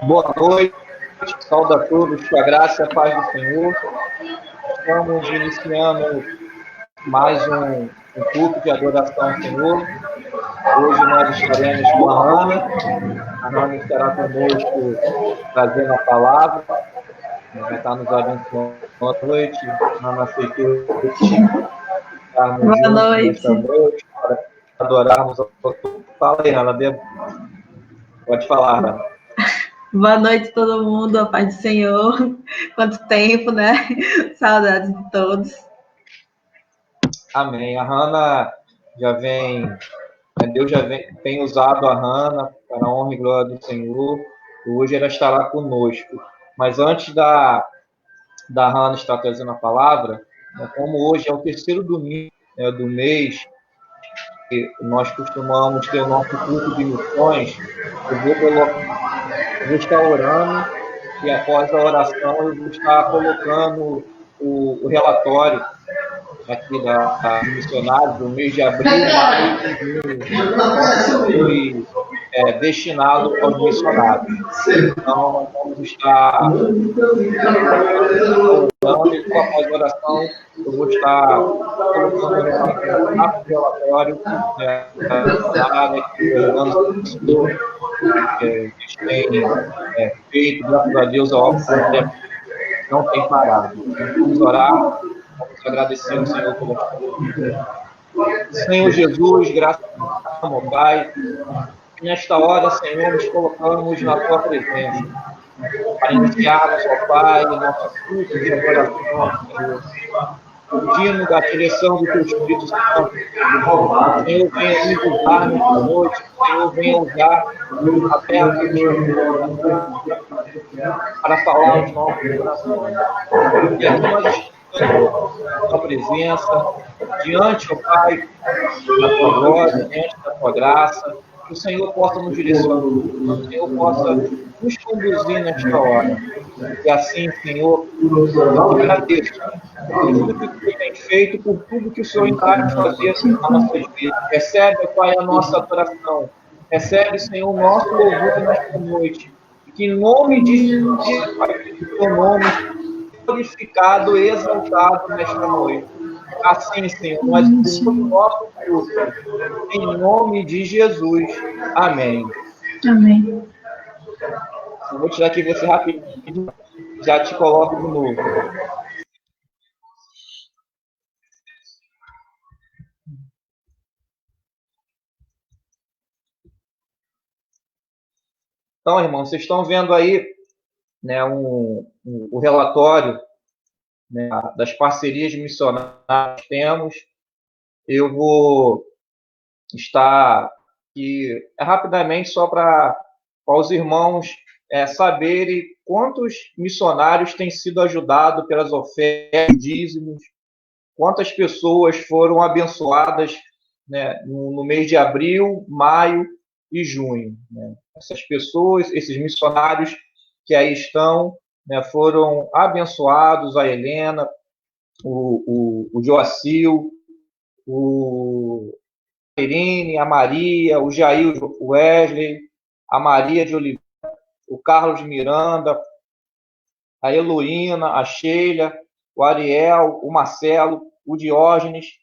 Boa noite, saúde a todos com a graça e a paz do Senhor. Estamos iniciando mais um culto de adoração ao Senhor. Hoje nós estaremos com a Hannah. A Hannah estará conosco trazendo a palavra. Vai estar nos abençoando. Boa noite. Hannah aceitou Boa noite. Esta noite para adorarmos ao Senhor. Fala aí, Hannah. Pode falar, Hannah. Boa noite, todo mundo, a paz do Senhor. Quanto tempo, né? Saudades de todos. Amém. A Hannah Deus tem usado a Hannah para a honra e glória do Senhor. Hoje ela estará conosco. Mas antes da Hannah estar trazendo a palavra, como hoje é o terceiro domingo do mês, nós costumamos ter o nosso culto de missões, eu vou estar orando e após a oração eu vou estar colocando o relatório aqui da missionários do mês de abril, foi destinado aos missionários. Então, nós vamos estar orando e após a oração eu vou estar colocando o relatório que eles têm feito, graças a Deus, a obra não tem parado. Vamos orar, vamos agradecer ao Senhor pela Senhor Jesus, graças a Deus, Pai. Nesta hora, Senhor, nos colocamos na Tua presença para iniciarmos, ó Pai, nosso culto de adoração, Senhor. Pedindo da direção do Teu Espírito Santo. Senhor, venha nos usar nesta noite. Senhor, venha usar a terra para falar aos nossos corações. E aqui nós estamos na Tua presença, diante, ó Pai, da Tua glória, diante da Tua graça. Que o Senhor possa nos direcionar, que o Senhor possa nos conduzir nesta hora. E assim, Senhor, eu te agradeço por tudo que o Senhor tem feito, por tudo que o Senhor irá fazer nas nossas vidas. Recebe, Pai, a nossa adoração. Recebe, Senhor, o nosso louvor nesta noite. Que em nome de Jesus, Pai, que o Teu nome seja glorificado e exaltado nesta noite. Assim, Senhor, nós estamos no nosso culto. Em nome de Jesus. Amém. Amém. Eu vou tirar aqui você rapidinho. Já te coloco de novo. Então, irmãos, vocês estão vendo aí, né, o relatório, né, das parcerias missionárias que temos. Eu vou estar aqui rapidamente só para os irmãos saberem quantos missionários têm sido ajudados pelas ofertas, dízimos, quantas pessoas foram abençoadas, né, no mês de abril, maio e junho. Né? Essas pessoas, esses missionários que aí estão, né, foram abençoados, a Helena, o Joacil, o Irene, a Maria, o Jair, o Wesley, a Maria de Oliveira, o Carlos de Miranda, a Heloína, a Sheila, o Ariel, o Marcelo, o Diógenes,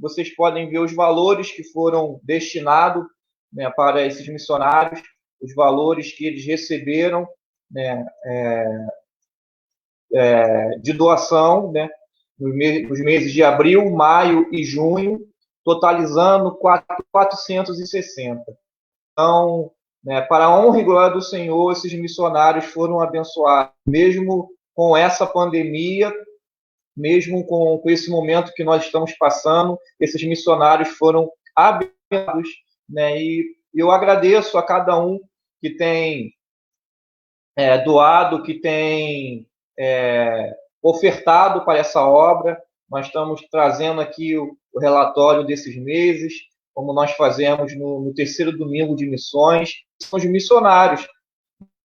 vocês podem ver os valores que foram destinados, né, para esses missionários, os valores que eles receberam, né, de doação, né, nos meses de abril, maio e junho, totalizando 460. Então, né, para a honra e glória do Senhor, esses missionários foram abençoados, mesmo com essa pandemia, mesmo com esse momento que nós estamos passando, esses missionários foram abençoados, né, e eu agradeço a cada um que tem doado, que tem ofertado para essa obra. Nós estamos trazendo aqui o relatório desses meses, como nós fazemos no terceiro domingo de missões. São os missionários,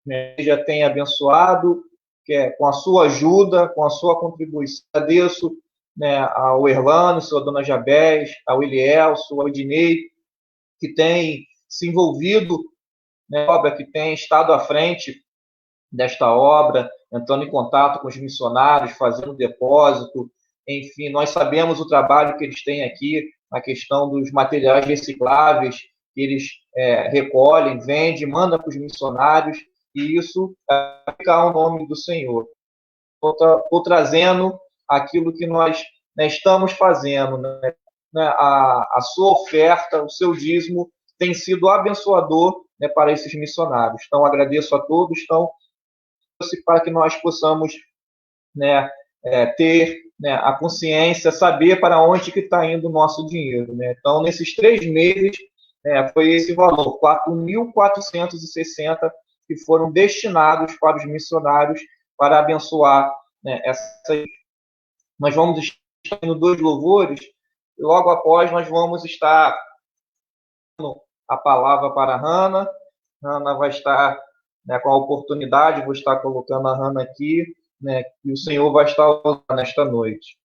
né, que já tem abençoado, com a sua ajuda, com a sua contribuição. Agradeço, né, ao Erlano, a dona Jabés, ao Elielso, ao Ednei, que tem se envolvido na obra, que tem estado à frente desta obra, entrando em contato com os missionários, fazendo depósito. Enfim, nós sabemos o trabalho que eles têm aqui na questão dos materiais recicláveis, que eles recolhem, vendem, mandam para os missionários, e isso fica ao nome do Senhor. Estou trazendo aquilo que nós, né, estamos fazendo, né? A sua oferta, o seu dízimo tem sido abençoador, né, para esses missionários. Então, agradeço a todos. Então, para que nós possamos, né, ter, né, a consciência, saber para onde que está indo o nosso dinheiro, né? Então, nesses 3 meses, foi esse valor, 4.460, que foram destinados para os missionários, para abençoar, né, Nós vamos estar no 2 louvores, e logo após nós vamos estar dando a palavra para a Hannah. Hannah vai estar, né, com a oportunidade, vou estar colocando a Hannah aqui, né, e o Senhor vai estar usando nesta noite.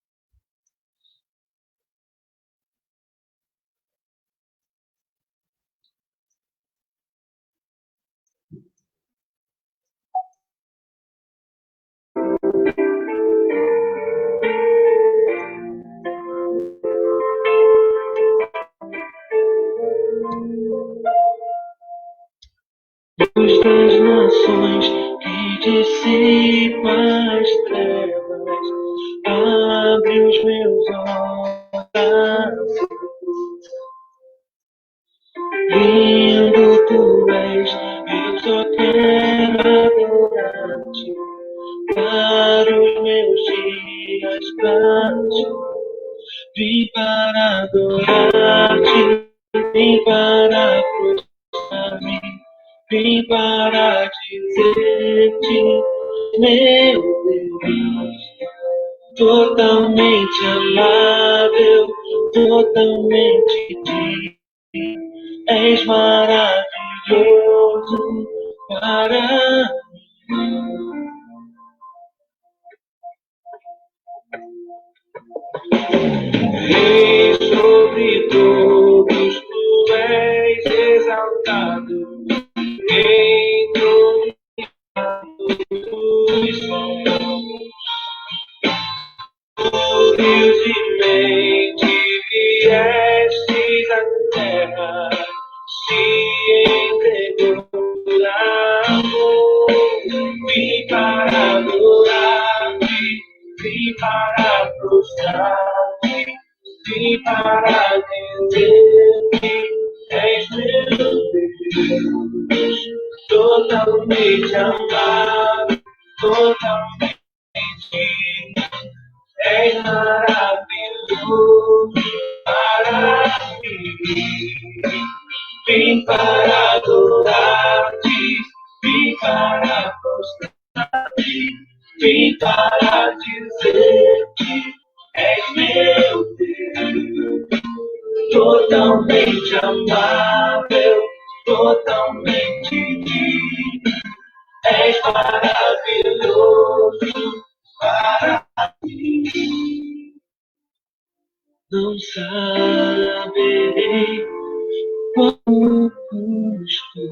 Luz das nações que dissipa as trevas, abre os meus olhos. Lindo tu és, eu só quero adorar-te, para os meus dias pra ti. Vim para adorar-te, vim para prostrar-me, vim para dizer-te, meu Deus, totalmente amável, totalmente digno, és maravilhoso para mim. Rei sobre todos, tu és exaltado, entronizado dos céus. Humildemente viestes à terra, se entregou por amor. Vim para adorar-te, vim para prostrar-te, vim para dizer-te, és meu Deus, totalmente amável, totalmente digno, és maravilhoso para mim. Vim para adorar-te, vim para prostrar-te, vim para dizer-te, és meu Deus, totalmente amável, totalmente digno, és maravilhoso para mim. Não saberei como custo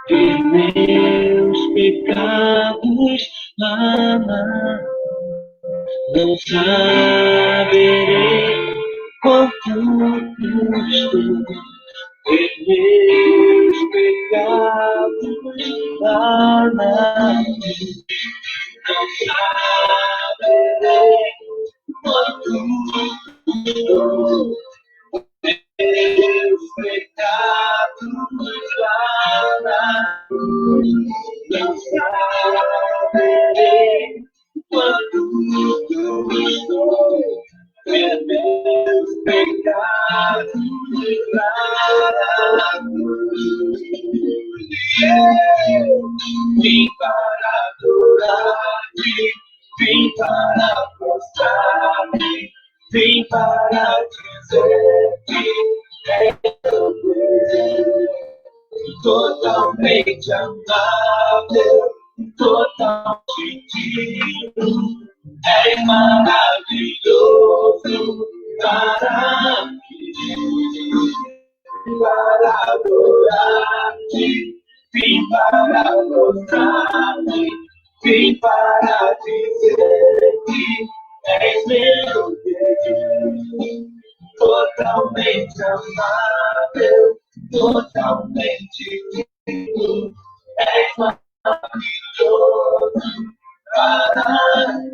ver meus pecados lá na cruz. Não saberei quanto meus pecados lá na cruz. Não saberei quanto meus pecados lá na cruz. Não saberei quanto custou meus pecados lá na cruz. Vim para adorar-te, vim para prostrar-me, vim para dizer que és teu Deus, totalmente amável, totalmente digno, és maravilhoso para mim, para adorar-te, vim para mostrar-te, vim para dizer que és meu Deus, totalmente amável, totalmente digno, és maravilhoso para mim.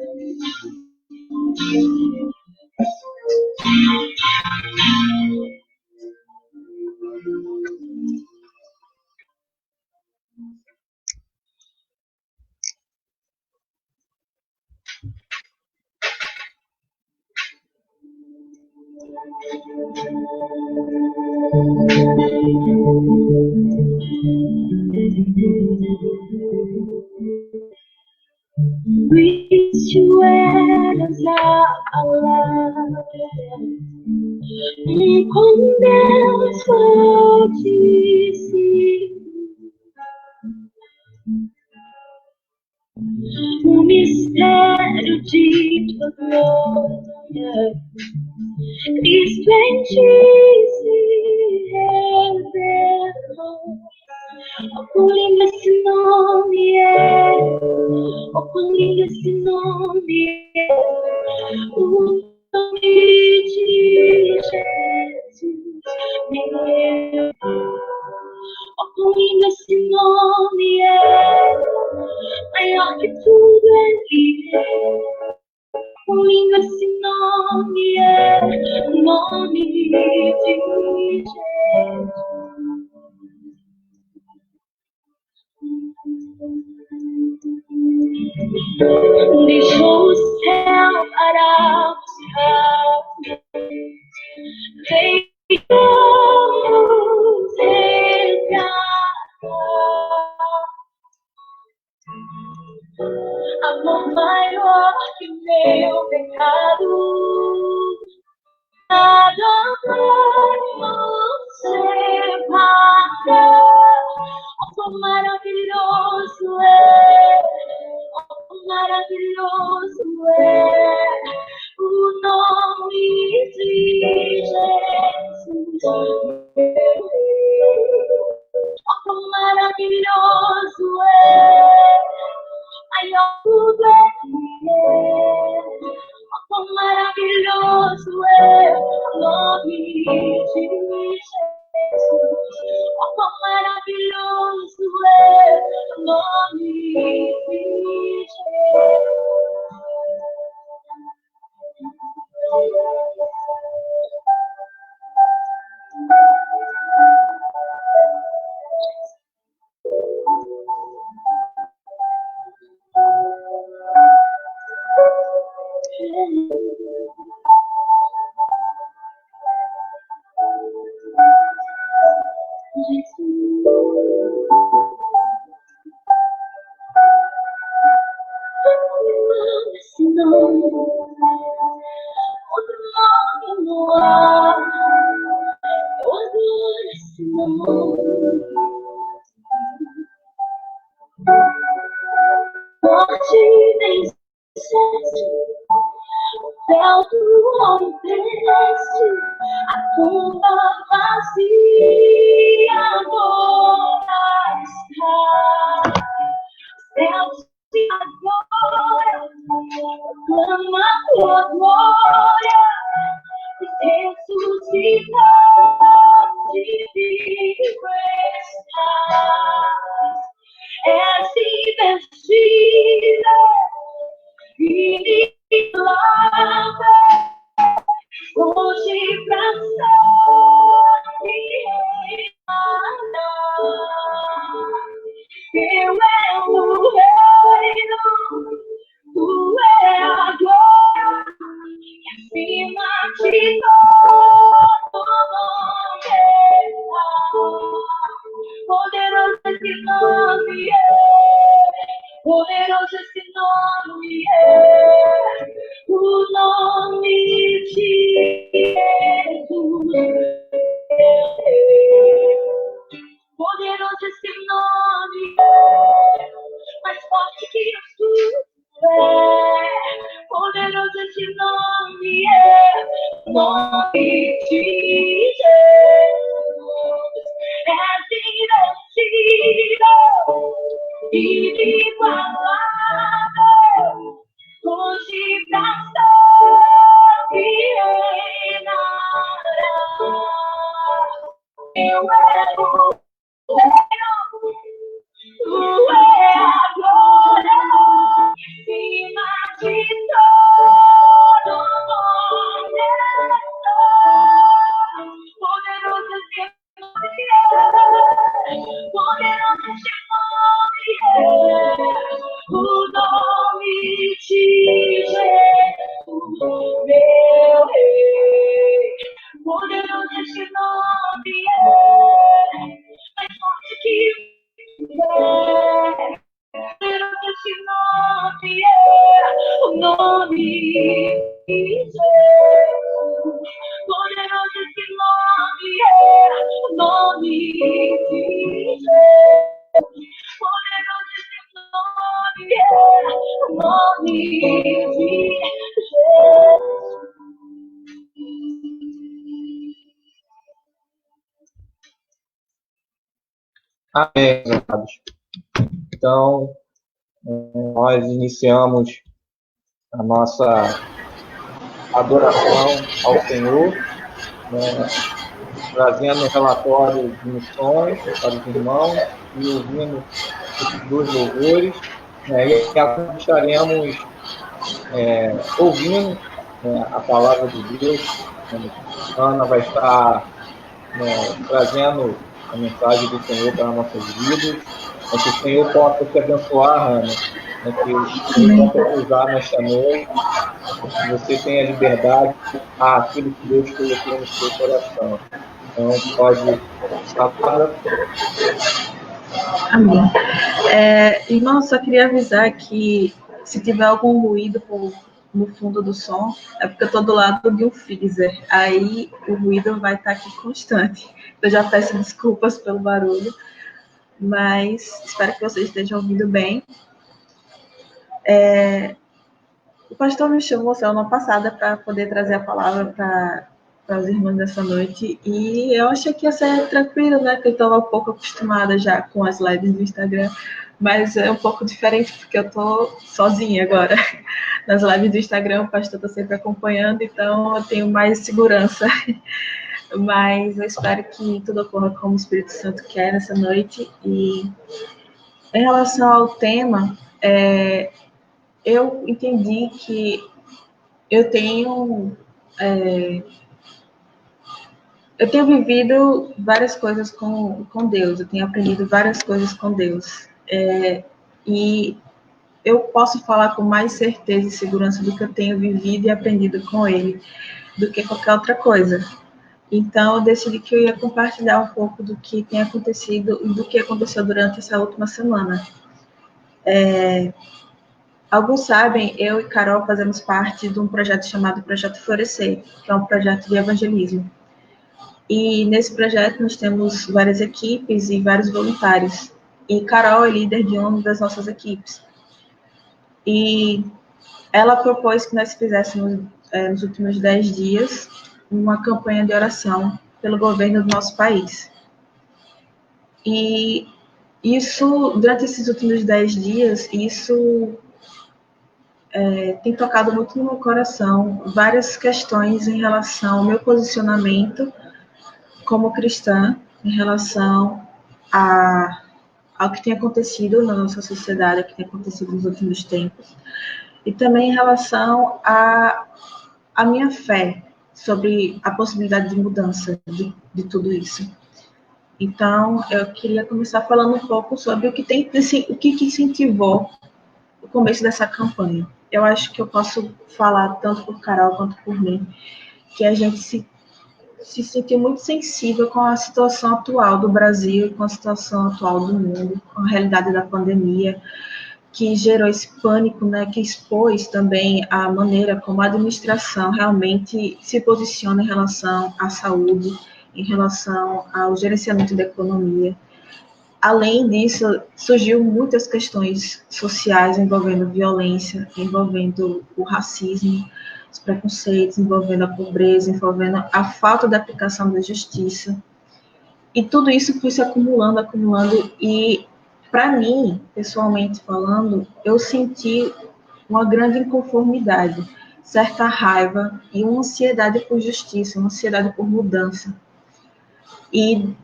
Wish you eras alone. Com Deus vou te o mistério de tua glória, Cristo em ti se revelou. Oh, quão lindo esse nome é, oh, quão lindo esse nome é, o nome de Jesus, meu Deus. Oh, quão lindo esse nome é, maior que tudo ele é. Quão lindo esse nome é, o nome de Jesus. Deixou o céu para buscar, veio nos resgatar. Amor maior que meu pecado, nada vai nos separar. Oh, quão maravilhoso é, oh, quão maravilhoso é o nome de Jesus. Oh, quão maravilhoso é, maior tudo ele é. Oh, quão maravilhoso é o nome de Jesus. Oh, quão maravilhoso é o nome de Jesus. de Jesus é sido inigualável, longe da e reinará. Eu ero tu é a glória, cima de todo nome, poderoso de poderoso o nome de Jesus, meu Rei. Poderoso esse nome mais forte que poderoso esse nome o nome de Jesus. Poderoso esse nome o nome de Jesus. Poderoso esse nome o nome de Jesus. Amém, amados. Então, nós iniciamos a nossa adoração ao Senhor, né, trazendo o relatório de missões para os irmãos e ouvindo esses dois louvores. Né, e agora estaremos ouvindo a palavra de Deus. Ana vai estar trazendo a mensagem do Senhor para nossas vidas, que o Senhor possa te abençoar, Ana, que o Senhor possa te usar nesta noite, que você tenha liberdade àquilo que Deus colocou no seu coração. Então, pode falar. Amém. Irmão, só queria avisar que se tiver algum ruído no fundo do som, é porque eu estou do lado de um freezer. Aí o ruído vai estar aqui constante. Eu já peço desculpas pelo barulho, mas espero que vocês estejam ouvindo bem. O pastor me chamou semana passada para poder trazer a palavra para os irmãos dessa noite, e eu achei que ia ser tranquilo, né, que eu estava um pouco acostumada já com as lives do Instagram, mas é um pouco diferente, porque eu estou sozinha agora. Nas lives do Instagram, o pastor está sempre acompanhando, então eu tenho mais segurança. Mas eu espero que tudo ocorra como o Espírito Santo quer nessa noite. E em relação ao tema, eu entendi que eu tenho vivido várias coisas com Deus, eu tenho aprendido várias coisas com Deus. E eu posso falar com mais certeza e segurança do que eu tenho vivido e aprendido com Ele, do que qualquer outra coisa. Então, eu decidi que eu ia compartilhar um pouco do que tem acontecido e do que aconteceu durante essa última semana. Alguns sabem, eu e Carol fazemos parte de um projeto chamado Projeto Florescer, que é um projeto de evangelismo. E nesse projeto nós temos várias equipes e vários voluntários. E Carol é líder de uma das nossas equipes. E ela propôs que nós fizéssemos, nos últimos 10 dias, uma campanha de oração pelo governo do nosso país. E isso, durante esses últimos 10 dias, tem tocado muito no meu coração, várias questões em relação ao meu posicionamento como cristã, em relação ao que tem acontecido na nossa sociedade, ao que tem acontecido nos últimos tempos, e também em relação à minha fé sobre a possibilidade de mudança de tudo isso. Então, eu queria começar falando um pouco sobre o que incentivou o começo dessa campanha. Eu acho que eu posso falar tanto por Carol quanto por mim, que a gente se sentiu muito sensível com a situação atual do Brasil, com a situação atual do mundo, com a realidade da pandemia, que gerou esse pânico, né, que expôs também a maneira como a administração realmente se posiciona em relação à saúde, em relação ao gerenciamento da economia. Além disso, surgiu muitas questões sociais envolvendo violência, envolvendo o racismo, os preconceitos, envolvendo a pobreza, envolvendo a falta da aplicação da justiça. E tudo isso foi se acumulando, e, para mim, pessoalmente falando, eu senti uma grande inconformidade, certa raiva e uma ansiedade por justiça, uma ansiedade por mudança. E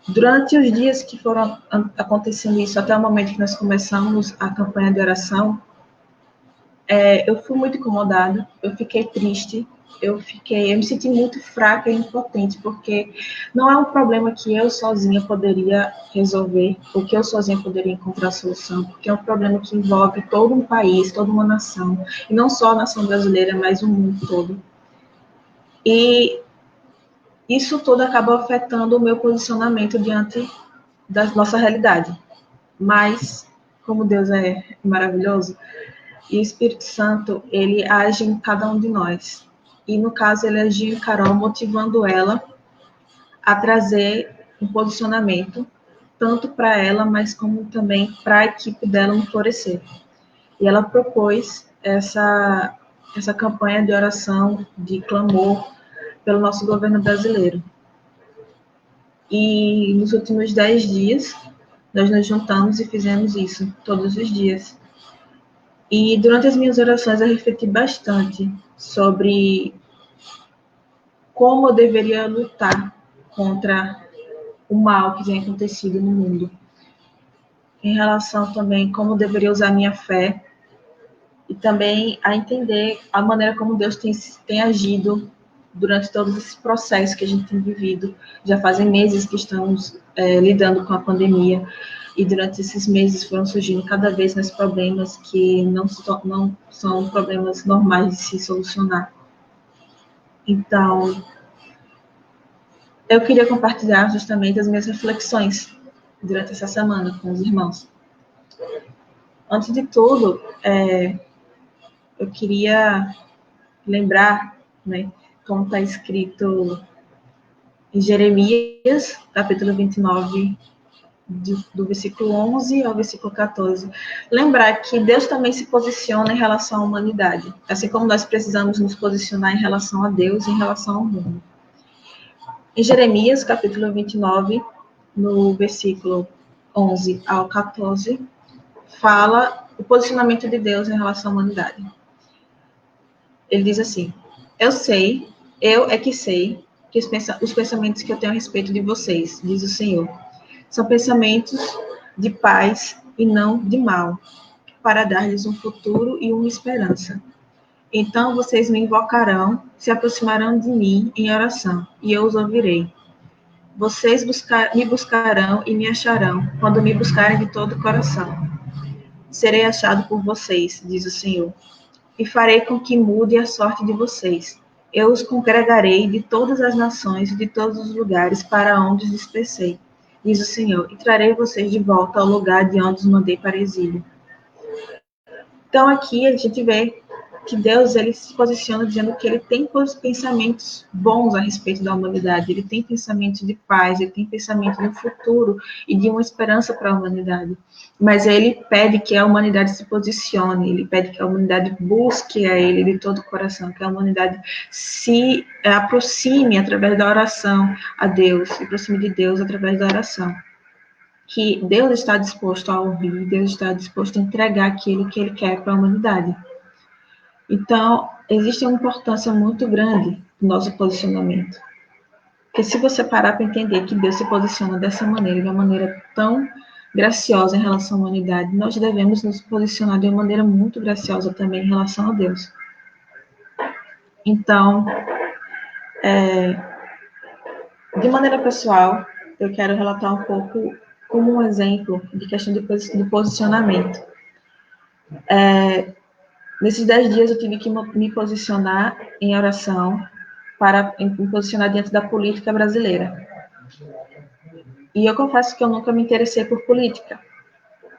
durante os dias que foram acontecendo isso, até o momento que nós começamos a campanha de oração, eu fui muito incomodada, eu fiquei triste, eu me senti muito fraca e impotente, porque não é um problema que eu sozinha poderia resolver, ou que eu sozinha poderia encontrar solução, porque é um problema que envolve todo um país, toda uma nação, e não só a nação brasileira, mas o mundo todo. E isso tudo acabou afetando o meu posicionamento diante da nossa realidade. Mas, como Deus é maravilhoso, e o Espírito Santo, ele age em cada um de nós. E, no caso, ele agiu em Carol, motivando ela a trazer um posicionamento, tanto para ela, mas como também para a equipe dela no Florescer. E ela propôs essa campanha de oração, de clamor pelo nosso governo brasileiro. E nos últimos 10 dias, nós nos juntamos e fizemos isso, todos os dias. E durante as minhas orações eu refleti bastante sobre como eu deveria lutar contra o mal que tem acontecido no mundo. Em relação também como eu deveria usar minha fé e também a entender a maneira como Deus tem agido durante todos esses processos que a gente tem vivido. Já fazem meses que estamos lidando com a pandemia, e durante esses meses foram surgindo cada vez mais problemas que não são problemas normais de se solucionar. Então, eu queria compartilhar justamente as minhas reflexões durante essa semana com os irmãos. Antes de tudo, eu queria lembrar, né, como está escrito em Jeremias, capítulo 29, do versículo 11 ao versículo 14. Lembrar que Deus também se posiciona em relação à humanidade, assim como nós precisamos nos posicionar em relação a Deus e em relação ao mundo. Em Jeremias, capítulo 29, no versículo 11 ao 14, fala o posicionamento de Deus em relação à humanidade. Ele diz assim: eu é que sei que os pensamentos que eu tenho a respeito de vocês, diz o Senhor, são pensamentos de paz e não de mal, para dar-lhes um futuro e uma esperança. Então vocês me invocarão, se aproximarão de mim em oração, e eu os ouvirei. Vocês me buscarão e me acharão, quando me buscarem de todo o coração. Serei achado por vocês, diz o Senhor, e farei com que mude a sorte de vocês. Eu os congregarei de todas as nações e de todos os lugares para onde os dispersei, diz o Senhor, e trarei vocês de volta ao lugar de onde os mandei para exílio. Então aqui a gente vê que Deus, ele se posiciona dizendo que ele tem pensamentos bons a respeito da humanidade, ele tem pensamento de paz, ele tem pensamento de um futuro e de uma esperança para a humanidade. Mas ele pede que a humanidade se posicione, ele pede que a humanidade busque a ele de todo o coração, que a humanidade se aproxime através da oração a Deus, se aproxime de Deus através da oração. Que Deus está disposto a ouvir, Deus está disposto a entregar aquilo que ele quer para a humanidade. Então, existe uma importância muito grande no nosso posicionamento. Porque se você parar para entender que Deus se posiciona dessa maneira, de uma maneira tão graciosa em relação à humanidade, nós devemos nos posicionar de uma maneira muito graciosa também em relação a Deus. Então, de maneira pessoal, eu quero relatar um pouco como um exemplo de questão de posicionamento. Nesses 10 dias eu tive que me posicionar em oração para me posicionar diante da política brasileira. E eu confesso que eu nunca me interessei por política.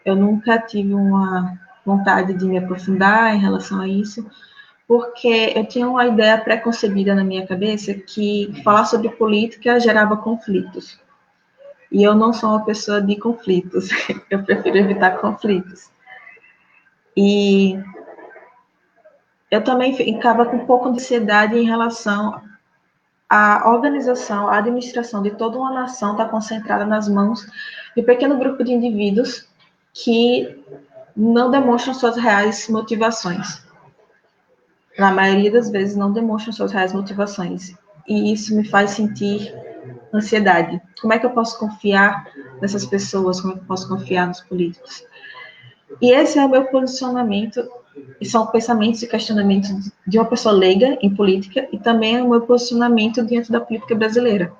Eu nunca tive uma vontade de me aprofundar em relação a isso, porque eu tinha uma ideia pré-concebida na minha cabeça que falar sobre política gerava conflitos. E eu não sou uma pessoa de conflitos. Eu prefiro evitar conflitos. E eu também ficava com um pouco de ansiedade em relação à organização, à administração de toda uma nação está concentrada nas mãos de um pequeno grupo de indivíduos que não demonstram suas reais motivações. Na maioria das vezes, não demonstram suas reais motivações. E isso me faz sentir ansiedade. Como é que eu posso confiar nessas pessoas? Como é que eu posso confiar nos políticos? E esse é o meu posicionamento, e são pensamentos e questionamentos de uma pessoa leiga em política, e também é o meu posicionamento diante da política brasileira.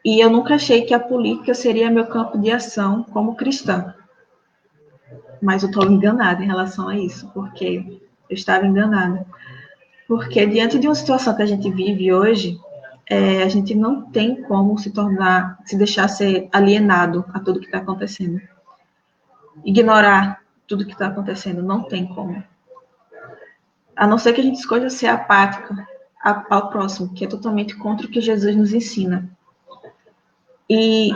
E eu nunca achei que a política seria meu campo de ação como cristã. Mas eu estou enganada em relação a isso, porque eu estava enganada. Porque diante de uma situação que a gente vive hoje, a gente não tem como se deixar ser alienado a tudo que está acontecendo. Ignorar tudo que está acontecendo, não tem como. A não ser que a gente escolha ser apática ao próximo, que é totalmente contra o que Jesus nos ensina. E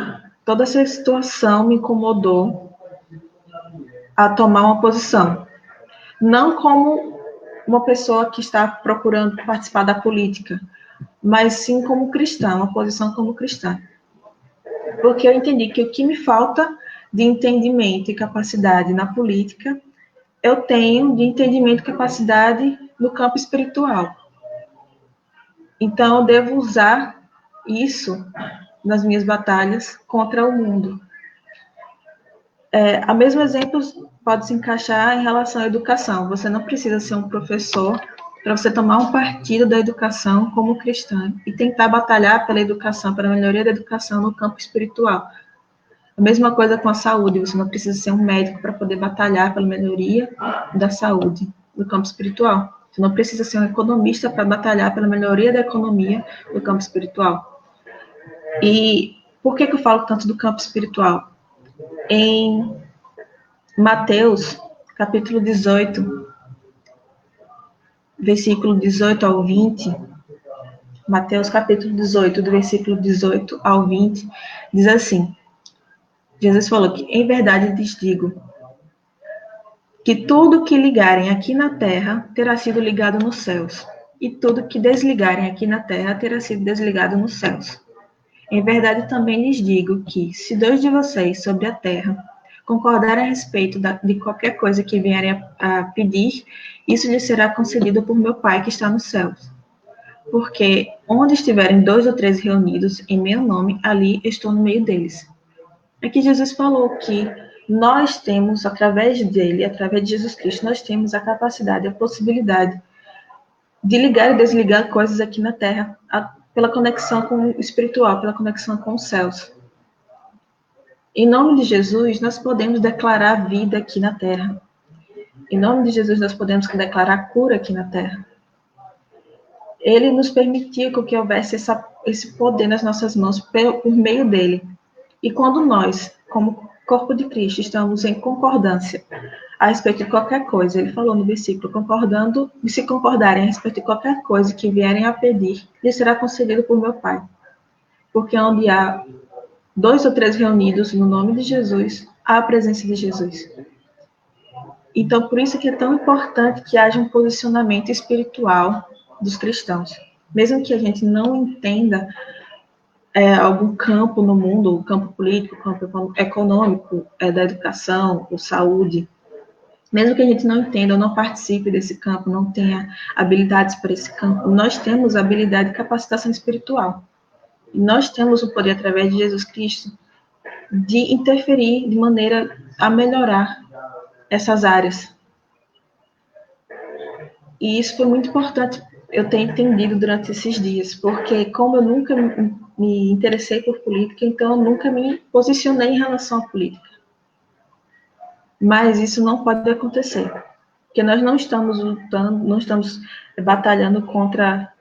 toda essa situação me incomodou a tomar uma posição. Não como uma pessoa que está procurando participar da política, mas sim como cristã, uma posição como cristã. Porque eu entendi que o que me falta de entendimento e capacidade na política, eu tenho de entendimento e capacidade no campo espiritual. Então, eu devo usar isso nas minhas batalhas contra o mundo. O mesmo exemplo pode se encaixar em relação à educação. Você não precisa ser um professor para você tomar um partido da educação como cristã e tentar batalhar pela educação, pela melhoria da educação no campo espiritual. A mesma coisa com a saúde, você não precisa ser um médico para poder batalhar pela melhoria da saúde no campo espiritual. Você não precisa ser um economista para batalhar pela melhoria da economia no campo espiritual. E por que eu falo tanto do campo espiritual? Em Mateus, capítulo 18, versículo 18 ao 20, Mateus, capítulo 18, do versículo 18 ao 20, diz assim, Jesus falou que, em verdade lhes digo, que tudo que ligarem aqui na terra terá sido ligado nos céus, e tudo que desligarem aqui na terra terá sido desligado nos céus. Em verdade também lhes digo que, se 2 de vocês sobre a terra concordarem a respeito de qualquer coisa que vierem a pedir, isso lhes será concedido por meu Pai que está nos céus. Porque onde estiverem 2 ou 3 reunidos em meu nome, ali estou no meio deles. Aqui Jesus falou que nós temos, através dele, através de Jesus Cristo, nós temos a capacidade, a possibilidade de ligar e desligar coisas aqui na Terra, pela conexão com o espiritual, pela conexão com os céus. Em nome de Jesus, nós podemos declarar vida aqui na Terra. Em nome de Jesus, nós podemos declarar cura aqui na Terra. Ele nos permitiu que houvesse esse poder nas nossas mãos por meio dele. E quando nós, como corpo de Cristo, estamos em concordância a respeito de qualquer coisa, ele falou no versículo, concordando, e se concordarem a respeito de qualquer coisa que vierem a pedir, lhes será concedido por meu Pai. Porque onde há 2 ou 3 reunidos no nome de Jesus, há a presença de Jesus. Então, por isso que é tão importante que haja um posicionamento espiritual dos cristãos. Mesmo que a gente não entenda algum campo no mundo, o campo político, o campo econômico, da educação, ou saúde, mesmo que a gente não entenda ou não participe desse campo, não tenha habilidades para esse campo, nós temos habilidade de capacitação espiritual. E nós temos o poder, através de Jesus Cristo, de interferir de maneira a melhorar essas áreas. E isso foi muito importante eu ter entendido durante esses dias, porque como eu nunca me interessei por política, então eu nunca me posicionei em relação à política. Mas isso não pode acontecer, porque nós não estamos lutando, não estamos batalhando contra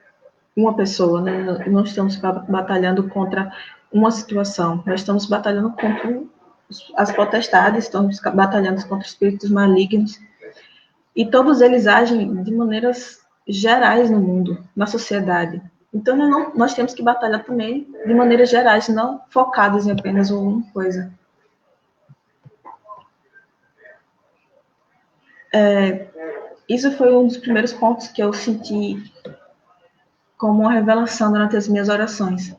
uma pessoa, né? Não estamos batalhando contra uma situação, nós estamos batalhando contra as potestades, estamos batalhando contra espíritos malignos, e todos eles agem de maneiras gerais no mundo, na sociedade. Então, nós temos que batalhar também de maneiras gerais, não focadas em apenas uma coisa. isso foi um dos primeiros pontos que eu senti como uma revelação durante as minhas orações.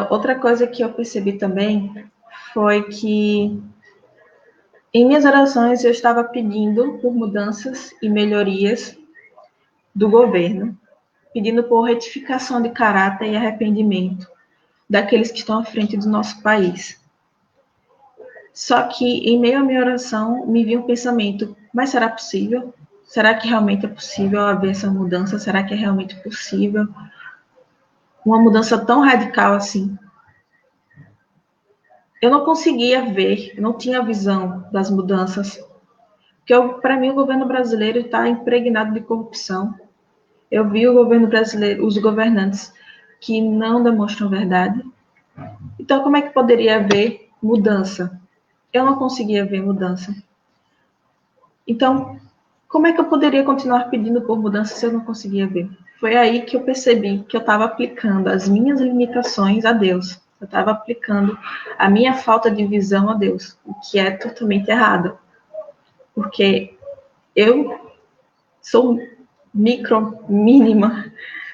Outra coisa que eu percebi também foi que em minhas orações eu estava pedindo por mudanças e melhorias do governo, pedindo por retificação de caráter e arrependimento daqueles que estão à frente do nosso país. Só que em meio à minha oração me veio um pensamento, mas será possível? Será que realmente é possível haver essa mudança? Será que é realmente possível uma mudança tão radical assim? Eu não conseguia ver, eu não tinha visão das mudanças, porque para mim o governo brasileiro está impregnado de corrupção. Eu vi o governo brasileiro, os governantes que não demonstram verdade. Então, como é que poderia haver mudança? Eu não conseguia ver mudança. Então, como é que eu poderia continuar pedindo por mudança se eu não conseguia ver? Foi aí que eu percebi que eu estava aplicando as minhas limitações a Deus. Eu estava aplicando a minha falta de visão a Deus, o que é totalmente errado. Porque eu sou mínima,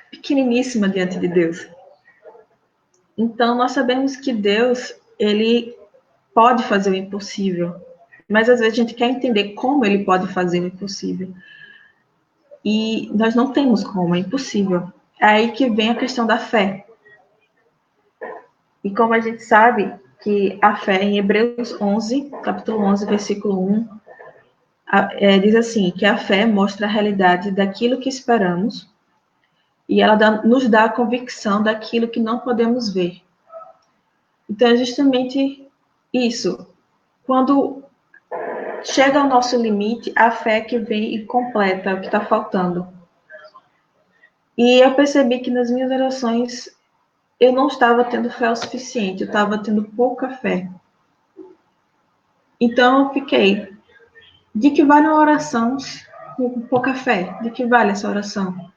pequeniníssima diante de Deus. Então, nós sabemos que Deus, ele pode fazer o impossível, mas às vezes a gente quer entender como ele pode fazer o impossível. E nós não temos como, é impossível. É aí que vem a questão da fé. E como a gente sabe que a fé, em Hebreus 11, capítulo 11, versículo 1, diz assim, que a fé mostra a realidade daquilo que esperamos e ela nos dá a convicção daquilo que não podemos ver. Então, é justamente isso. Quando chega ao nosso limite, a fé que vem e completa o que está faltando. E eu percebi que nas minhas orações eu não estava tendo fé o suficiente, eu estava tendo pouca fé. Então eu fiquei, de que vale uma oração com pouca fé? De que vale essa oração?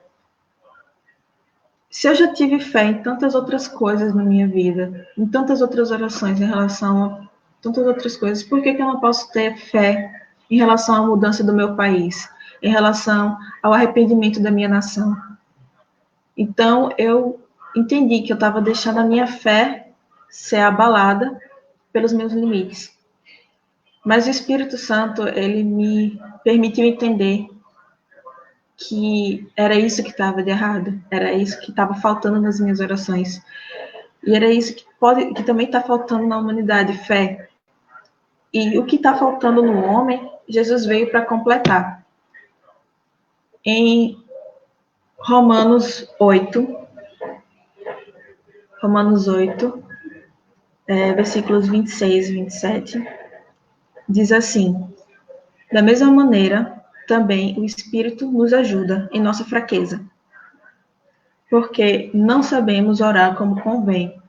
Se eu já tive fé em tantas outras coisas na minha vida, em tantas outras orações em relação a tantas outras coisas, por que eu não posso ter fé em relação à mudança do meu país, em relação ao arrependimento da minha nação? Então, eu entendi que eu estava deixando a minha fé ser abalada pelos meus limites. Mas o Espírito Santo, ele me permitiu entender que era isso que estava de errado, era isso que estava faltando nas minhas orações. E era isso que também está faltando na humanidade, fé. E o que está faltando no homem, Jesus veio para completar. Em Romanos 8, versículos 26 e 27, diz assim: da mesma maneira, também o Espírito nos ajuda em nossa fraqueza, porque não sabemos orar como convém,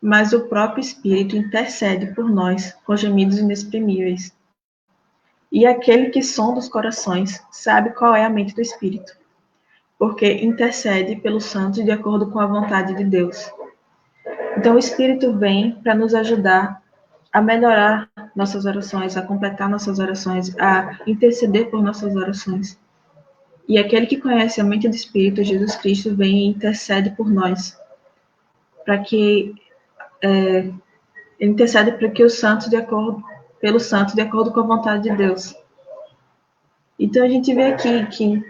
mas o próprio Espírito intercede por nós com gemidos inexprimíveis. E aquele que sonda os corações sabe qual é a mente do Espírito, porque intercede pelos santos de acordo com a vontade de Deus. Então, o Espírito vem para nos ajudar a melhorar nossas orações, a completar nossas orações, a interceder por nossas orações. E aquele que conhece a mente do Espírito, Jesus Cristo, vem e intercede por nós, para que ele intercede para que os santos pelos santos de acordo com a vontade de Deus. Então a gente vê aqui que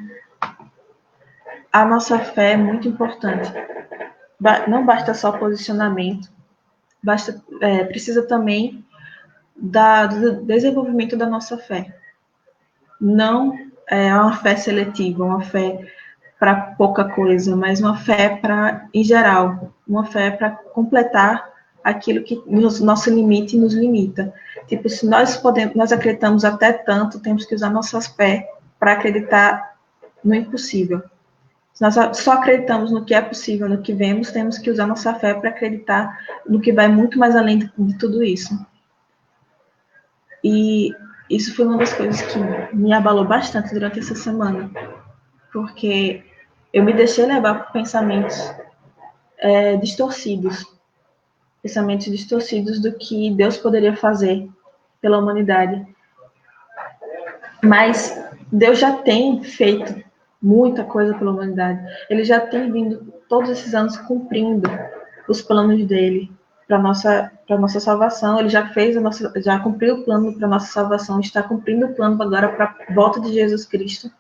a nossa fé é muito importante. Não basta só posicionamento, precisa também do desenvolvimento da nossa fé. Não é uma fé seletiva, uma fé para pouca coisa, mas uma fé para, em geral, uma fé para completar aquilo que nosso limite nos limita. Tipo, se nós acreditamos até tanto, temos que usar nossas fé para acreditar no impossível. Se nós só acreditamos no que é possível, no que vemos, temos que usar nossa fé para acreditar no que vai muito mais além de tudo isso. E isso foi uma das coisas que me abalou bastante durante essa semana, porque eu me deixei levar por pensamentos distorcidos do que Deus poderia fazer pela humanidade. Mas Deus já tem feito muita coisa pela humanidade. Ele já tem vindo todos esses anos cumprindo os planos dele para nossa salvação. Ele já cumpriu o plano para nossa salvação, está cumprindo o plano agora para a volta de Jesus Cristo.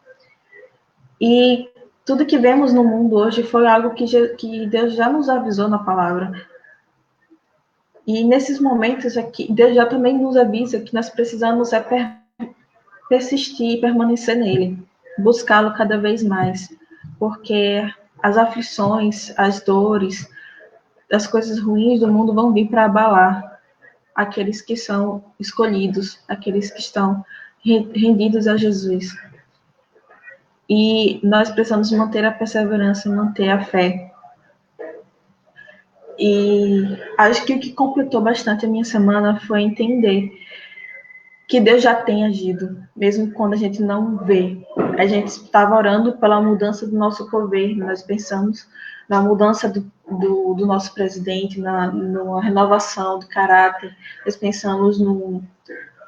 E tudo que vemos no mundo hoje foi algo que Deus já nos avisou na palavra. E nesses momentos aqui, Deus já também nos avisa que nós precisamos persistir e permanecer nele, buscá-lo cada vez mais, porque as aflições, as dores, as coisas ruins do mundo vão vir para abalar aqueles que são escolhidos, aqueles que estão rendidos a Jesus. E nós precisamos manter a perseverança, manter a fé. E acho que o que completou bastante a minha semana foi entender que Deus já tem agido, mesmo quando a gente não vê. A gente estava orando pela mudança do nosso governo, nós pensamos na mudança do nosso presidente, na renovação do caráter, nós pensamos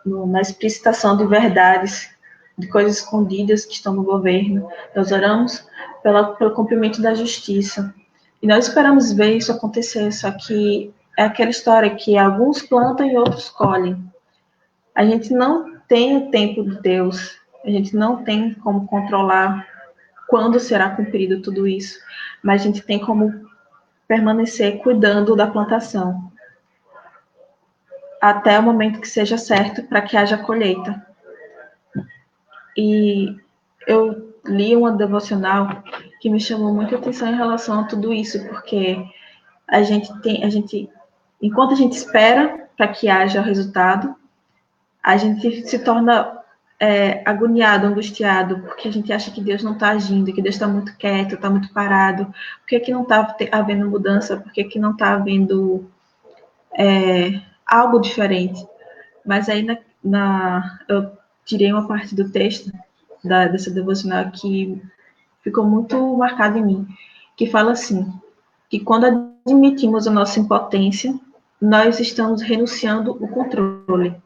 na explicitação de verdades, de coisas escondidas que estão no governo. Nós oramos pelo cumprimento da justiça. E nós esperamos ver isso acontecer, só que é aquela história que alguns plantam e outros colhem. A gente não tem o tempo de Deus, a gente não tem como controlar quando será cumprido tudo isso, mas a gente tem como permanecer cuidando da plantação até o momento que seja certo para que haja colheita. E eu li uma devocional que me chamou muita atenção em relação a tudo isso, porque enquanto a gente espera para que haja resultado, a gente se torna agoniado, angustiado, porque a gente acha que Deus não está agindo, que Deus está muito quieto, está muito parado. Por que não está havendo mudança? Por que não está havendo algo diferente? Mas aí eu tirei uma parte do texto dessa devocional que ficou muito marcado em mim, que fala assim, que quando admitimos a nossa impotência, nós estamos renunciando o controle.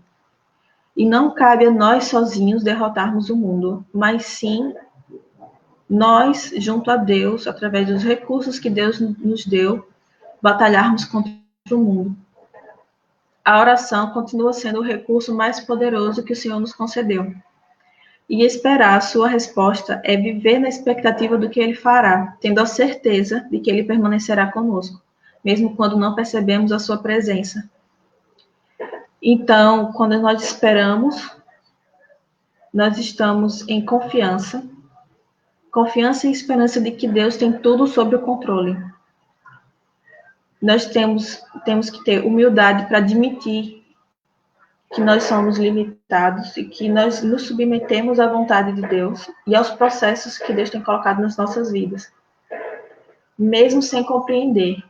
E não cabe a nós sozinhos derrotarmos o mundo, mas sim nós, junto a Deus, através dos recursos que Deus nos deu, batalharmos contra o mundo. A oração continua sendo o recurso mais poderoso que o Senhor nos concedeu. E esperar a sua resposta é viver na expectativa do que Ele fará, tendo a certeza de que Ele permanecerá conosco, mesmo quando não percebemos a sua presença. Então, quando nós esperamos, nós estamos em confiança e esperança de que Deus tem tudo sob o controle. Nós temos que ter humildade para admitir que nós somos limitados e que nós nos submetemos à vontade de Deus e aos processos que Deus tem colocado nas nossas vidas, mesmo sem compreender.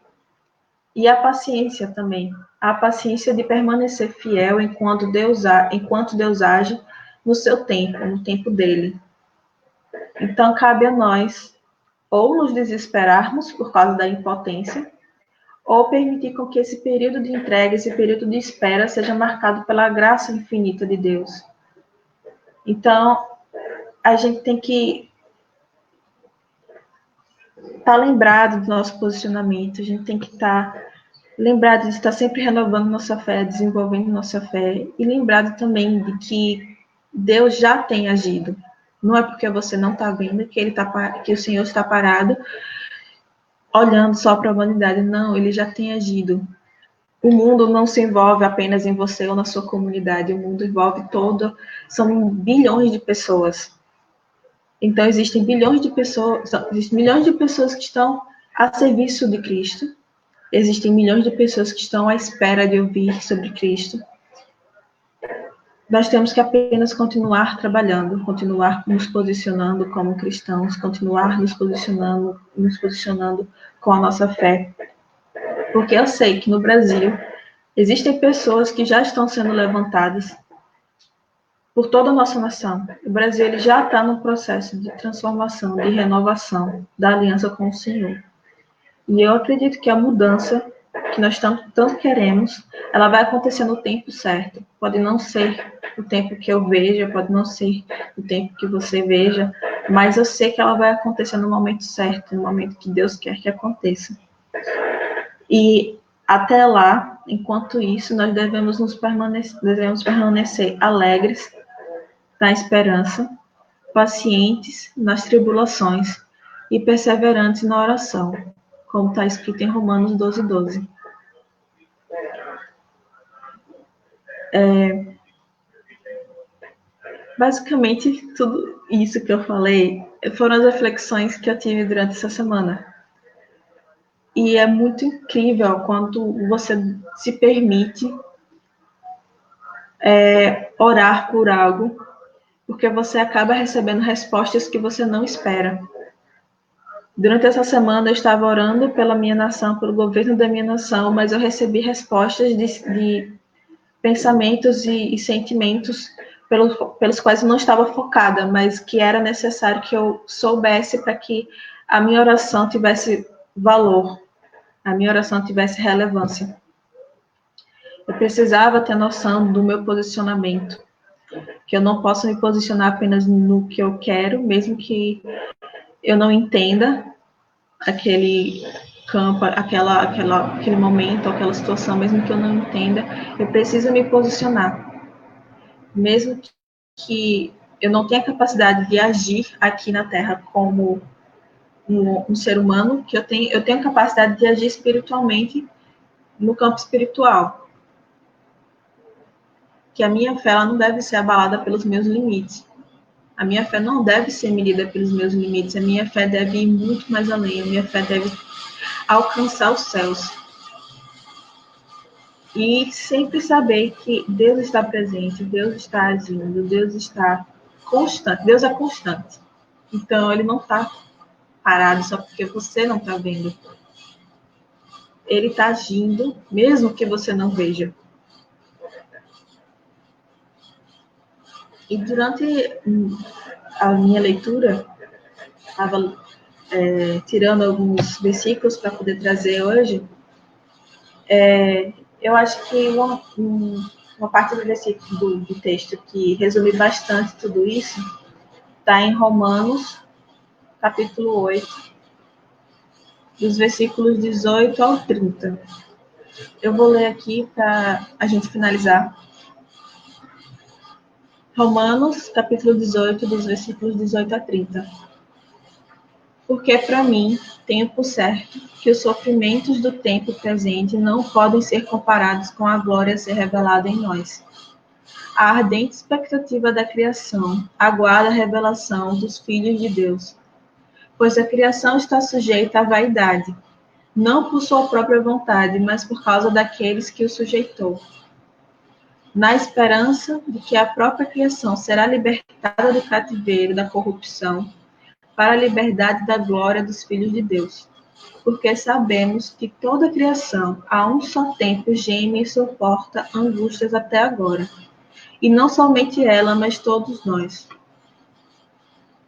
E a paciência também, a paciência de permanecer fiel enquanto Deus age no seu tempo, no tempo dele. Então, cabe a nós ou nos desesperarmos por causa da impotência, ou permitir com que esse período de entrega, esse período de espera, seja marcado pela graça infinita de Deus. Então, a gente tem que estar lembrado do nosso posicionamento, a gente tem que estar lembrado de estar sempre renovando nossa fé, desenvolvendo nossa fé, e lembrado também de que Deus já tem agido. Não é porque você não está vendo que o Senhor está parado, olhando só para a humanidade. Não, Ele já tem agido. O mundo não se envolve apenas em você ou na sua comunidade. O mundo envolve são bilhões de pessoas. Então, existem milhões de pessoas que estão a serviço de Cristo. Existem milhões de pessoas que estão à espera de ouvir sobre Cristo. Nós temos que apenas continuar trabalhando, continuar nos posicionando como cristãos, continuar nos posicionando com a nossa fé. Porque eu sei que no Brasil existem pessoas que já estão sendo levantadas por toda a nossa nação. O Brasil ele já está no processo de transformação, de renovação da aliança com o Senhor. E eu acredito que a mudança que nós tanto queremos, ela vai acontecer no tempo certo. Pode não ser o tempo que eu veja, pode não ser o tempo que você veja, mas eu sei que ela vai acontecer no momento certo, no momento que Deus quer que aconteça. E até lá, enquanto isso, nós devemos permanecer alegres na esperança, pacientes nas tribulações e perseverantes na oração, como está escrito em Romanos 12:12. Basicamente, tudo isso que eu falei foram as reflexões que eu tive durante essa semana. E é muito incrível quando você se permite orar por algo, porque você acaba recebendo respostas que você não espera. Durante essa semana eu estava orando pela minha nação, pelo governo da minha nação, mas eu recebi respostas de pensamentos e sentimentos pelos quais eu não estava focada, mas que era necessário que eu soubesse para que a minha oração tivesse valor, a minha oração tivesse relevância. Eu precisava ter noção do meu posicionamento, que eu não posso me posicionar apenas no que eu quero, mesmo que eu não entenda aquele campo, aquele momento, aquela situação, mesmo que eu não entenda, eu preciso me posicionar. Mesmo que eu não tenha capacidade de agir aqui na Terra como um ser humano, que eu tenho capacidade de agir espiritualmente no campo espiritual. Que a minha fé ela não deve ser abalada pelos meus limites. A minha fé não deve ser medida pelos meus limites. A minha fé deve ir muito mais além. A minha fé deve alcançar os céus. E sempre saber que Deus está presente, Deus está agindo, Deus está constante. Deus é constante. Então, Ele não está parado só porque você não está vendo. Ele está agindo, mesmo que você não veja. E durante a minha leitura, estava tirando alguns versículos para poder trazer hoje. Eu acho que uma parte do versículo do texto que resume bastante tudo isso está em Romanos, capítulo 8, dos versículos 18 ao 30. Eu vou ler aqui para a gente finalizar. Romanos, capítulo 18, dos versículos 18 a 30. Porque para mim, tenho por certo que os sofrimentos do tempo presente não podem ser comparados com a glória a ser revelada em nós. A ardente expectativa da criação aguarda a revelação dos filhos de Deus. Pois a criação está sujeita à vaidade, não por sua própria vontade, mas por causa daqueles que o sujeitou. Na esperança de que a própria criação será libertada do cativeiro da corrupção para a liberdade da glória dos filhos de Deus. Porque sabemos que toda a criação, a um só tempo, geme e suporta angústias até agora. E não somente ela, mas todos nós,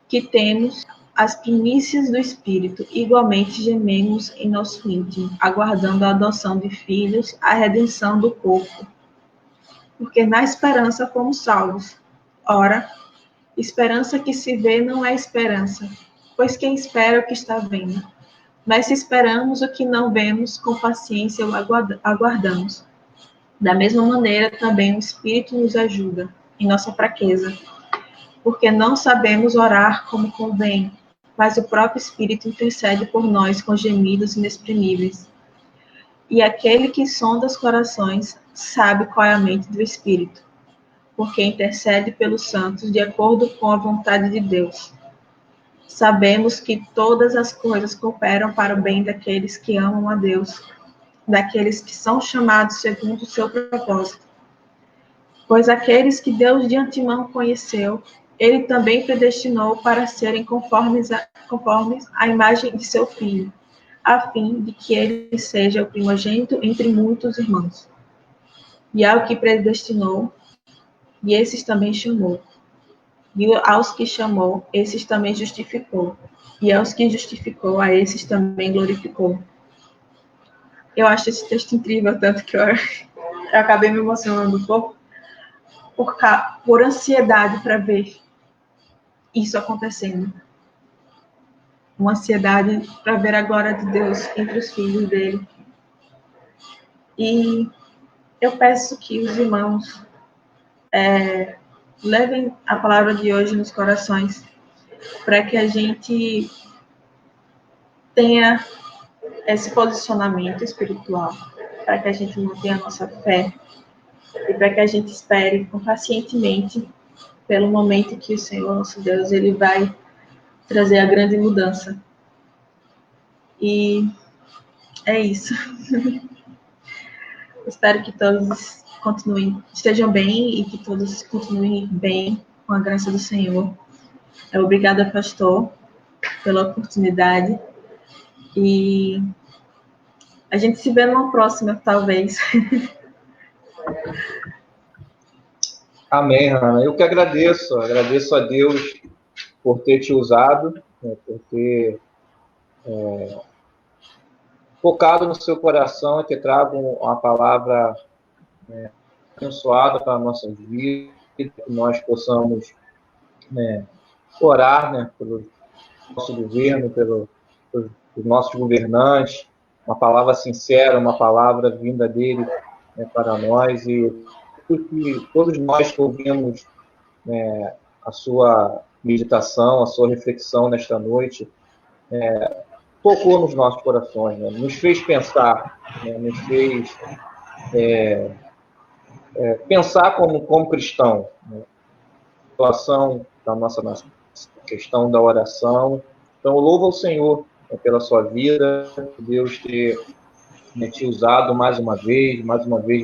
que temos as primícias do Espírito, igualmente gememos em nosso íntimo, aguardando a adoção de filhos, a redenção do corpo. Porque na esperança fomos salvos. Ora, esperança que se vê não é esperança, pois quem espera é o que está vendo. Mas se esperamos o que não vemos, com paciência o aguardamos. Da mesma maneira, também o Espírito nos ajuda em nossa fraqueza, porque não sabemos orar como convém, mas o próprio Espírito intercede por nós com gemidos inexprimíveis. E aquele que sonda os corações sabe qual é a mente do Espírito, porque intercede pelos santos de acordo com a vontade de Deus. Sabemos que todas as coisas cooperam para o bem daqueles que amam a Deus, daqueles que são chamados segundo o seu propósito. Pois aqueles que Deus de antemão conheceu, Ele também predestinou para serem conformes à imagem de seu Filho, a fim de que ele seja o primogênito entre muitos irmãos. E ao que predestinou, e esses também chamou. E aos que chamou, esses também justificou. E aos que justificou, a esses também glorificou. Eu acho esse texto incrível, tanto que eu acabei me emocionando um pouco, por ansiedade para ver isso acontecendo. Uma ansiedade para ver a glória de Deus entre os filhos dele. E eu peço que os irmãos levem a palavra de hoje nos corações, para que a gente tenha esse posicionamento espiritual, para que a gente mantenha a nossa fé e para que a gente espere pacientemente pelo momento que o Senhor, nosso Deus, ele vai trazer a grande mudança. E é isso. Espero que todos estejam bem e que todos continuem bem com a graça do Senhor. Obrigada, pastor, pela oportunidade. E a gente se vê numa próxima, talvez. Amém, Ana. Eu que agradeço a Deus por ter te usado, né, por ter focado no seu coração e ter trago uma palavra abençoada para a nossa vida, que nós possamos orar, pelo nosso governo, pelos nossos governantes, uma palavra sincera, uma palavra vinda dele para nós, e que todos nós que ouvimos a sua meditação, a sua reflexão nesta noite, tocou nos nossos corações, nos fez pensar, nos fez pensar como cristão, a situação da nossa nação, a questão da oração. Então, eu louvo ao Senhor pela sua vida, Deus ter te usado mais uma vez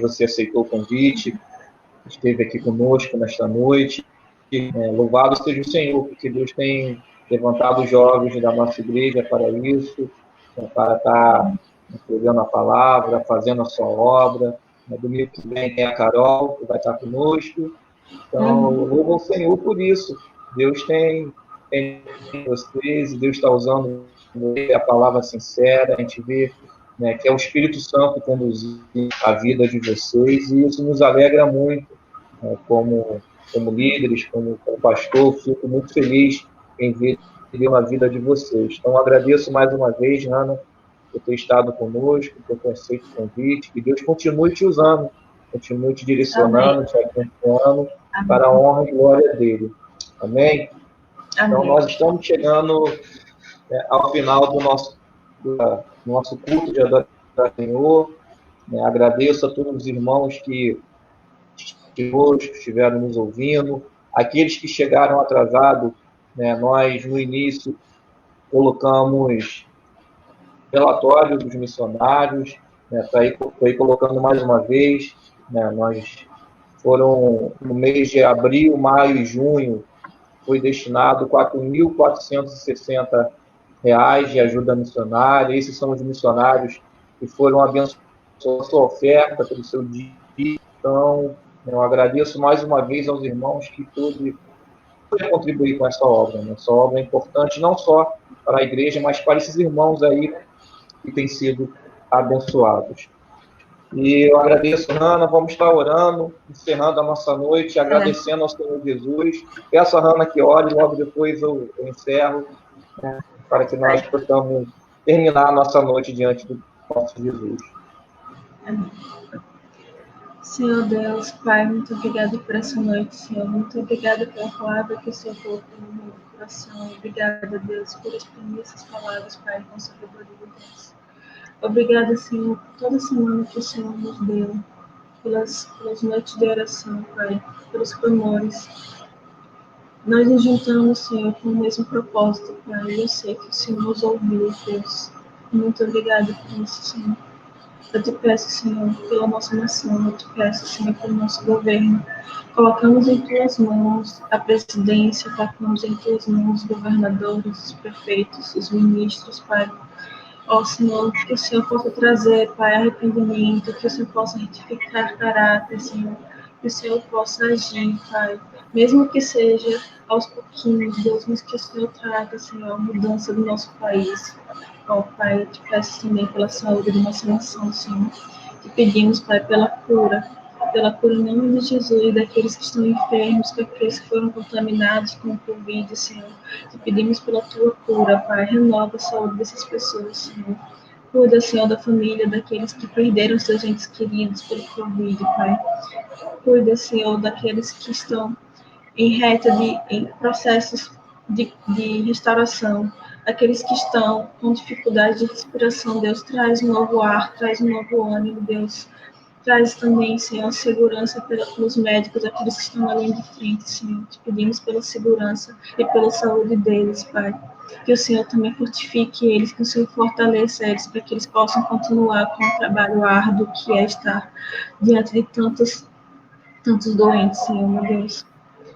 você aceitou o convite, esteve aqui conosco nesta noite. Louvado seja o Senhor, porque Deus tem levantado os jovens da nossa igreja para isso, para estar pregando a palavra, fazendo a sua obra. Domingo que vem tem a Carol, que vai estar conosco. Então, louvo ao Senhor por isso. Deus tem vocês, e Deus está usando a palavra sincera. A gente vê que é o Espírito Santo conduzindo a vida de vocês, e isso nos alegra muito, como líderes, como pastor. Fico muito feliz em ver a vida de vocês. Então, agradeço mais uma vez, Ana, por ter estado conosco, por ter aceito o convite. Que Deus continue te usando, continue te direcionando, te acompanhando para a honra e glória dele. Amém? Então, nós estamos chegando ao final do nosso culto de adoração ao Senhor. Agradeço a todos os irmãos que estiveram nos ouvindo. Aqueles que chegaram atrasados, nós, no início, colocamos relatório dos missionários, está aí colocando mais uma vez. Nós foram, no mês de abril, maio e junho, foi destinado R$ 4.460 de ajuda missionária. Esses são os missionários que foram abençoados pela sua oferta, pelo seu dia. Então, eu agradeço mais uma vez aos irmãos que podem contribuir com essa obra. Essa obra é importante não só para a igreja, mas para esses irmãos aí que têm sido abençoados. E eu agradeço, Ana. Vamos estar orando, encerrando a nossa noite, agradecendo ao Senhor Jesus. Peço a Ana que ore, logo depois eu encerro, para que nós possamos terminar a nossa noite diante do nosso Jesus. Amém. Senhor Deus, Pai, muito obrigado por essa noite, Senhor. Muito obrigada pela palavra que o Senhor colocou no meu coração. Obrigada, Deus, por exprimir essas palavras, Pai, com sabedoria de Deus. Obrigada, Senhor, por toda semana que o Senhor nos deu, pelas noites de oração, Pai, pelos clamores. Nós nos juntamos, Senhor, com o mesmo propósito, Pai, e eu sei que o Senhor nos ouviu, Deus. Muito obrigada por isso, Senhor. Eu te peço, Senhor, pela nossa nação, eu te peço, Senhor, pelo nosso governo. Colocamos em tuas mãos a presidência, colocamos em tuas mãos os governadores, os prefeitos, os ministros, Pai. Ó Senhor, que o Senhor possa trazer, Pai, arrependimento, que o Senhor possa retificar caráter, Senhor, que o Senhor possa agir, Pai, mesmo que seja aos pouquinhos, Deus, mas que o Senhor traga, Senhor, a mudança do nosso país. Ó Pai, eu te peço também pela saúde da nossa nação, Senhor, te pedimos, Pai, pela cura pela cura em nome de Jesus, daqueles que estão enfermos, daqueles que foram contaminados com o Covid, Senhor. Te pedimos pela tua cura, Pai. Renova a saúde dessas pessoas, Senhor. Cuida, Senhor, da família, daqueles que perderam seus entes queridos pelo Covid, Pai. Cuida, Senhor, daqueles que estão em processos de restauração, aqueles que estão com dificuldade de respiração. Deus, traz um novo ar, traz um novo ânimo, Deus. Traz também, Senhor, segurança pelos médicos, aqueles que estão na linha de frente, Senhor. Te pedimos pela segurança e pela saúde deles, Pai. Que o Senhor também fortifique eles, que o Senhor fortaleça eles, para que eles possam continuar com o trabalho árduo que é estar diante de tantos doentes, Senhor, meu Deus.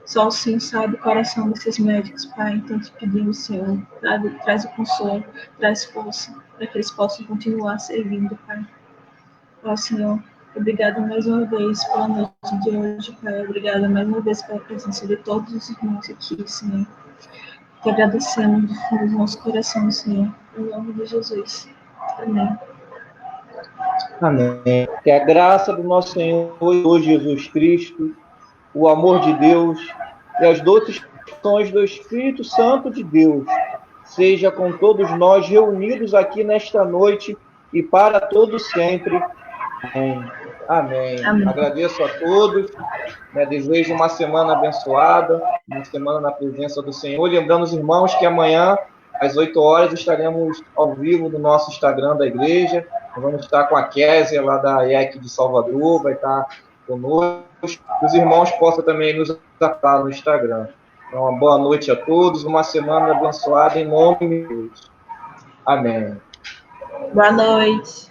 Só o Senhor sabe o coração desses médicos, Pai. Então te pedimos, Senhor, traz o consolo, traz força, para que eles possam continuar servindo, Pai. Ó, Senhor, obrigada mais uma vez pela noite de hoje, Pai. Obrigada mais uma vez pela presença de todos os irmãos aqui, Senhor. Te agradecemos do fundo do nosso coração, Senhor. Em nome de Jesus. Amém. Amém. Que a graça do nosso Senhor Jesus Cristo, o amor de Deus e as doces funções do Espírito Santo de Deus seja com todos nós reunidos aqui nesta noite e para todos sempre. Amém. Amém. Amém. Agradeço a todos. Desejo uma semana abençoada, uma semana na presença do Senhor. Lembrando os irmãos que amanhã, às 8 horas, estaremos ao vivo no nosso Instagram da igreja. Nós vamos estar com a Kézia, lá da IEC de Salvador, vai estar conosco. Que os irmãos possam também nos tratar no Instagram. Então, uma boa noite a todos, uma semana abençoada em nome de Deus. Amém. Boa noite.